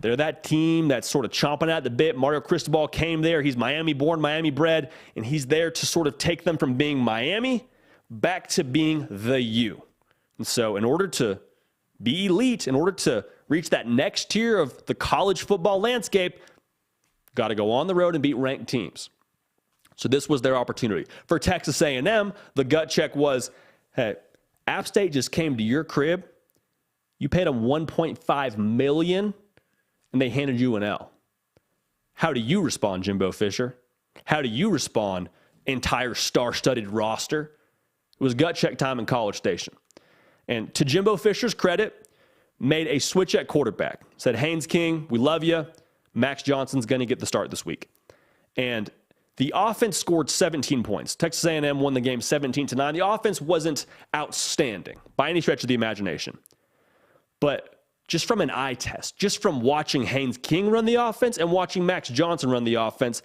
They're that team that's sort of chomping at the bit. Mario Cristobal came there. He's Miami-born, Miami-bred, and he's there to sort of take them from being Miami back to being the U. And so in order to be elite, in order to reach that next tier of the college football landscape, got to go on the road and beat ranked teams. So this was their opportunity. For Texas A&M, the gut check was, hey, App State just came to your crib. You paid them $1.5 million, and they handed you an L. How do you respond, Jimbo Fisher? How do you respond, entire star-studded roster? It was gut check time in College Station. And to Jimbo Fisher's credit, made a switch at quarterback. Said, Haynes King, we love you. Max Johnson's going to get the start this week. And the offense scored 17 points. Texas A&M won the game 17-9. The offense wasn't outstanding by any stretch of the imagination. But just from an eye test, just from watching Haynes King run the offense and watching Max Johnson run the offense,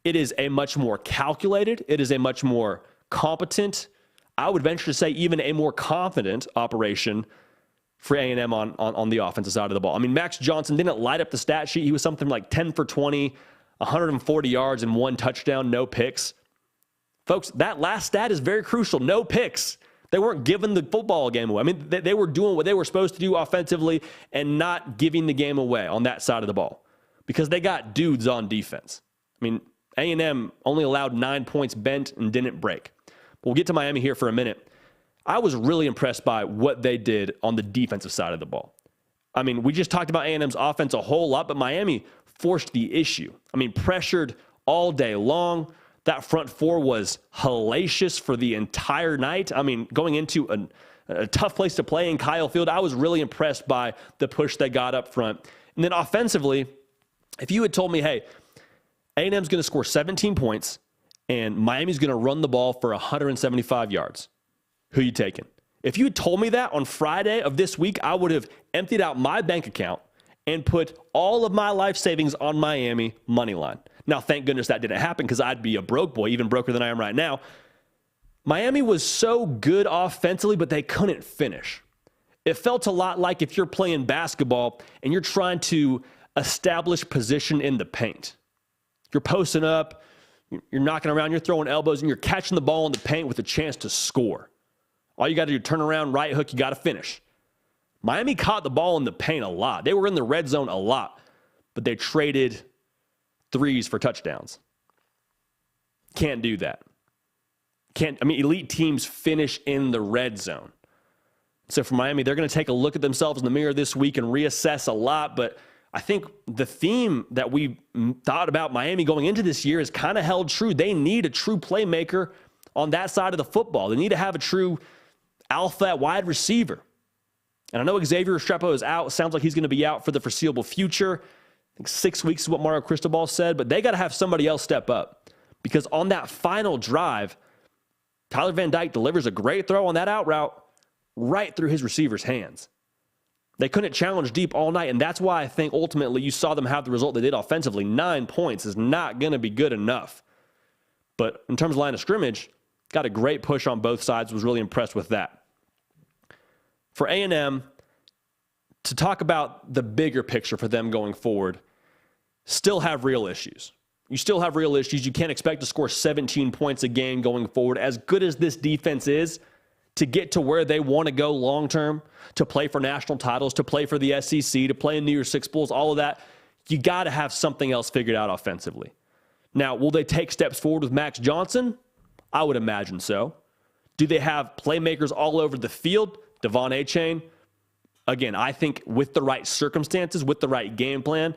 it is a much more calculated, it is a much more competent, I would venture to say even a more confident operation for A&M on the offensive side of the ball. I mean, Max Johnson didn't light up the stat sheet. He was something like 10 for 20, 140 yards and 1 touchdown, no picks. Folks, that last stat is very crucial. No picks. They weren't giving the football game away. I mean, they were doing what they were supposed to do offensively and not giving the game away on that side of the ball because they got dudes on defense. I mean, A&M only allowed 9 points bent and didn't break. We'll get to Miami here for a minute. I was really impressed by what they did on the defensive side of the ball. I mean, we just talked about A&M's offense a whole lot, but Miami forced the issue. I mean, pressured all day long. That front four was hellacious for the entire night. I mean, going into a tough place to play in Kyle Field, I was really impressed by the push they got up front. And then offensively, if you had told me, hey, A&M's going to score 17 points and Miami's going to run the ball for 175 yards, who you taking? If you had told me that on Friday of this week, I would have emptied out my bank account and put all of my life savings on Miami money line. Now, thank goodness that didn't happen because I'd be a broke boy, even broker than I am right now. Miami was so good offensively, but they couldn't finish. It felt a lot like if you're playing basketball and you're trying to establish position in the paint. You're posting up, you're knocking around, you're throwing elbows, and you're catching the ball in the paint with a chance to score. All you got to do, turn around, right hook, you got to finish. Miami caught the ball in the paint a lot. They were in the red zone a lot, but they traded threes for touchdowns. Can't do that. Elite teams finish in the red zone. So for Miami, they're going to take a look at themselves in the mirror this week and reassess a lot, but I think the theme that we thought about Miami going into this year is kind of held true. They need a true playmaker on that side of the football. They need to have a true alpha at wide receiver. And I know Xavier Restrepo is out. Sounds like he's going to be out for the foreseeable future. I think 6 weeks is what Mario Cristobal said, but they got to have somebody else step up because on that final drive, Tyler Van Dyke delivers a great throw on that out route right through his receiver's hands. They couldn't challenge deep all night, and that's why I think ultimately you saw them have the result they did offensively. 9 points is not going to be good enough. But in terms of line of scrimmage, got a great push on both sides, was really impressed with that. For A&M, to talk about the bigger picture for them going forward, still have real issues. You still have real issues. You can't expect to score 17 points a game going forward. As good as this defense is, to get to where they want to go long-term, to play for national titles, to play for the SEC, to play in New Year's Six Bowls, all of that, you got to have something else figured out offensively. Now, will they take steps forward with Max Johnson? I would imagine so. Do they have playmakers all over the field? Devon Achane? Again, I think with the right circumstances, with the right game plan,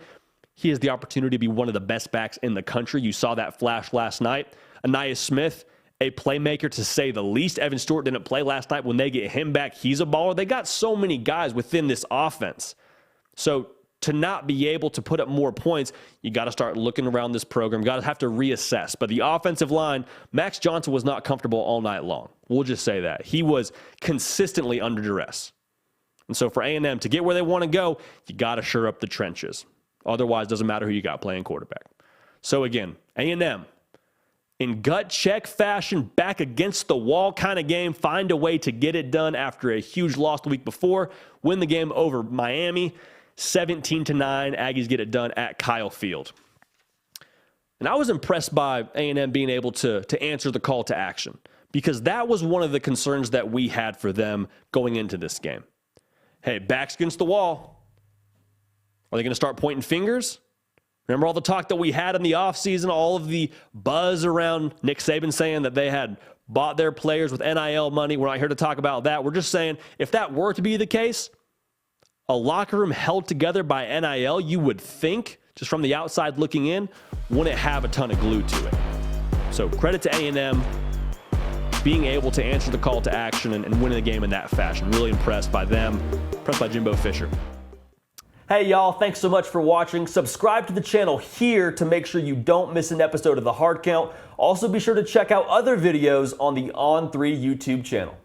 he has the opportunity to be one of the best backs in the country. You saw that flash last night. Aniyah Smith, a playmaker to say the least. Evan Stewart didn't play last night. When they get him back, he's a baller. They got so many guys within this offense. So to not be able to put up more points, you got to start looking around this program. Got to have to reassess. But the offensive line, Max Johnson was not comfortable all night long. We'll just say that. He was consistently under duress. And so for A&M to get where they want to go, you got to shore up the trenches. Otherwise, it doesn't matter who you got playing quarterback. So again, A&M, in gut check fashion, back against the wall kind of game, find a way to get it done after a huge loss the week before, win the game over Miami, 17-9, Aggies get it done at Kyle Field. And I was impressed by A&M being able to answer the call to action, because that was one of the concerns that we had for them going into this game. Hey, backs against the wall. Are they going to start pointing fingers? Remember all the talk that we had in the offseason, all of the buzz around Nick Saban saying that they had bought their players with NIL money. We're not here to talk about that. We're just saying if that were to be the case, a locker room held together by NIL, you would think, just from the outside looking in, wouldn't have a ton of glue to it. So credit to A&M being able to answer the call to action and winning the game in that fashion. Really impressed by them, impressed by Jimbo Fisher. Hey y'all, thanks so much for watching. Subscribe to the channel here to make sure you don't miss an episode of The Hard Count. Also be sure to check out other videos on the On3 YouTube channel.